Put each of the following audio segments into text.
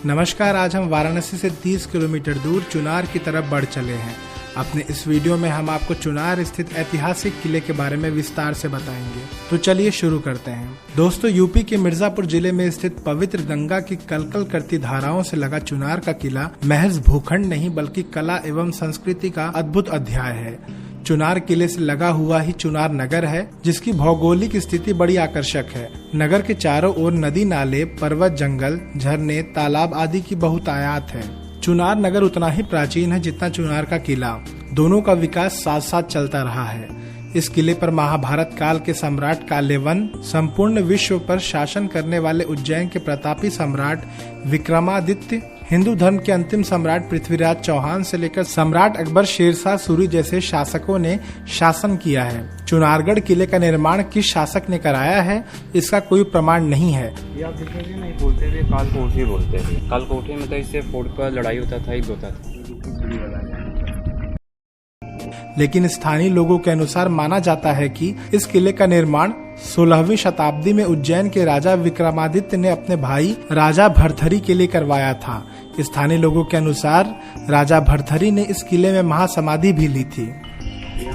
नमस्कार। आज हम वाराणसी से 30 किलोमीटर दूर चुनार की तरफ बढ़ चले हैं। अपने इस वीडियो में हम आपको चुनार स्थित ऐतिहासिक किले के बारे में विस्तार से बताएंगे। तो चलिए शुरू करते हैं। दोस्तों, यूपी के मिर्जापुर जिले में स्थित पवित्र गंगा की कलकल करती धाराओं से लगा चुनार का किला महज भूखंड नहीं बल्कि कला एवं संस्कृति का अद्भुत अध्याय है। चुनार किले से लगा हुआ ही चुनार नगर है, जिसकी भौगोलिक स्थिति बड़ी आकर्षक है। नगर के चारों ओर नदी नाले, पर्वत, जंगल, झरने, तालाब आदि की बहुतायत है। चुनार नगर उतना ही प्राचीन है जितना चुनार का किला। दोनों का विकास साथ साथ चलता रहा है। इस किले पर महाभारत काल के सम्राट काल्यवन, संपूर्ण विश्व पर शासन करने वाले उज्जैन के प्रतापी सम्राट विक्रमादित्य, हिंदू धर्म के अंतिम सम्राट पृथ्वीराज चौहान से लेकर सम्राट अकबर, शेरशाह सूरी जैसे शासकों ने शासन किया है। चुनारगढ़ किले का निर्माण किस शासक ने कराया है, इसका कोई प्रमाण नहीं है। ये आप देखिए, नहीं बोलते थे काल कोठी बोलते थे। काल कोठी मतलब इससे फोर्ट पर लड़ाई होता था, युद्ध होता था। लेकिन स्थानीय लोगों के अनुसार माना जाता है कि इस किले का निर्माण 16वीं शताब्दी में उज्जैन के राजा विक्रमादित्य ने अपने भाई राजा भरथरी के लिए करवाया था। स्थानीय लोगों के अनुसार राजा भरथरी ने इस किले में महासमाधि भी ली थी।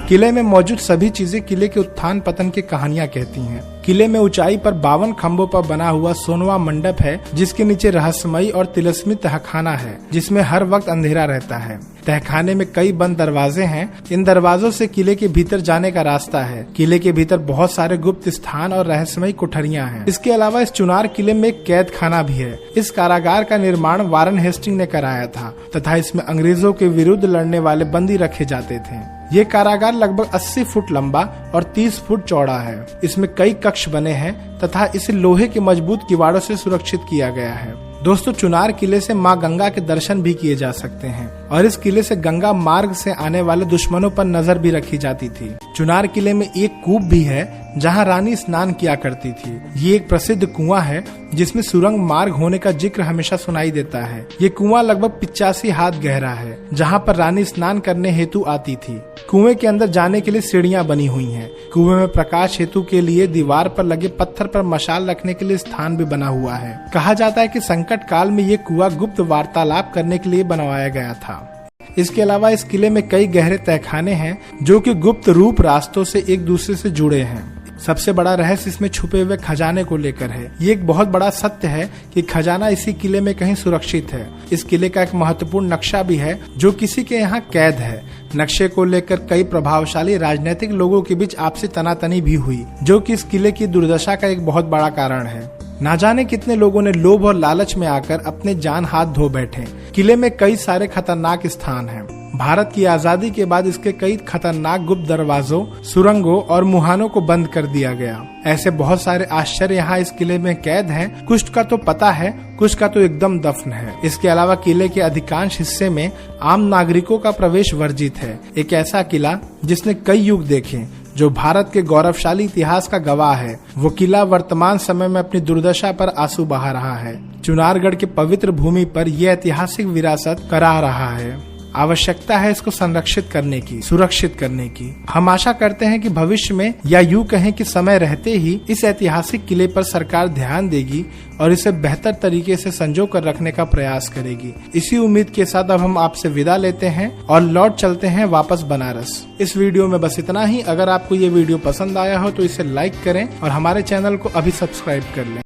किले में मौजूद सभी चीजें किले के उत्थान पतन की कहानियां कहती हैं। किले में ऊंचाई पर 52 खंभों पर बना हुआ सोनवा मंडप है, जिसके नीचे रहस्यमयी और तिलस्मी तहखाना है, जिसमें हर वक्त अंधेरा रहता है। तहखाने में कई बंद दरवाजे हैं। इन दरवाजों से किले के भीतर जाने का रास्ता है। किले के भीतर बहुत सारे गुप्त स्थान और रहस्यमयी कोठरियां हैं। इसके अलावा इस चुनार किले में एक कैद खाना भी है। इस कारागार का निर्माण वारन हेस्टिंग ने कराया था तथा इसमें अंग्रेजों के विरुद्ध लड़ने वाले बंदी रखे जाते थे। ये कारागार लगभग 80 फुट लंबा और 30 फुट चौड़ा है। इसमें कई कक्ष बने हैं तथा इसे लोहे के मजबूत किवाड़ों से सुरक्षित किया गया है। दोस्तों, चुनार किले से मां गंगा के दर्शन भी किए जा सकते हैं और इस किले से गंगा मार्ग से आने वाले दुश्मनों पर नजर भी रखी जाती थी। चुनार किले में एक कूप भी है जहां रानी स्नान किया करती थी। ये एक प्रसिद्ध कुआं है जिसमें सुरंग मार्ग होने का जिक्र हमेशा सुनाई देता है। ये कुआं लगभग 85 हाथ गहरा है, जहां पर रानी स्नान करने हेतु आती थी। कुएं के अंदर जाने के लिए सीढ़ियां बनी हुई हैं। कुएं में प्रकाश हेतु के लिए दीवार पर लगे पत्थर पर मशाल रखने के लिए स्थान भी बना हुआ है। कहा जाता है कि संकट काल में ये कुआं गुप्त वार्तालाप करने के लिए बनवाया गया था। इसके अलावा इस किले में कई गहरे तहखाने हैं जो कि गुप्त रूप रास्तों से एक दूसरे से जुड़े हैं। सबसे बड़ा रहस्य इसमें छुपे हुए खजाने को लेकर है। ये एक बहुत बड़ा सत्य है कि खजाना इसी किले में कहीं सुरक्षित है। इस किले का एक महत्वपूर्ण नक्शा भी है जो किसी के यहाँ कैद है। नक्शे को लेकर कई प्रभावशाली राजनीतिक लोगों के बीच आपसी तनातनी भी हुई, जो कि इस किले की दुर्दशा का एक बहुत बड़ा कारण है। ना जाने कितने लोगों ने लोभ और लालच में आकर अपने जान हाथ धो बैठे। किले में कई सारे खतरनाक स्थान हैं। भारत की आजादी के बाद इसके कई खतरनाक गुप्त दरवाजों, सुरंगों और मुहानों को बंद कर दिया गया। ऐसे बहुत सारे आश्चर्य यहाँ इस किले में कैद हैं। कुछ का तो पता है, कुछ का तो एकदम दफन है। इसके अलावा किले के अधिकांश हिस्से में आम नागरिकों का प्रवेश वर्जित है। एक ऐसा किला जिसने कई युग देखे, जो भारत के गौरवशाली इतिहास का गवाह है, वो किला वर्तमान समय में अपनी दुर्दशा पर आंसू बहा रहा है। चुनारगढ़ के पवित्र भूमि पर यह ऐतिहासिक विरासत करा रहा है। आवश्यकता है इसको संरक्षित करने की, सुरक्षित करने की। हम आशा करते हैं कि भविष्य में, या यूं कहें कि समय रहते ही, इस ऐतिहासिक किले पर सरकार ध्यान देगी और इसे बेहतर तरीके से संजो कर रखने का प्रयास करेगी। इसी उम्मीद के साथ अब हम आपसे विदा लेते हैं और लौट चलते हैं वापस बनारस। इस वीडियो में बस इतना ही। अगर आपको ये वीडियो पसंद आया हो तो इसे लाइक करें और हमारे चैनल को अभी सब्सक्राइब कर लें।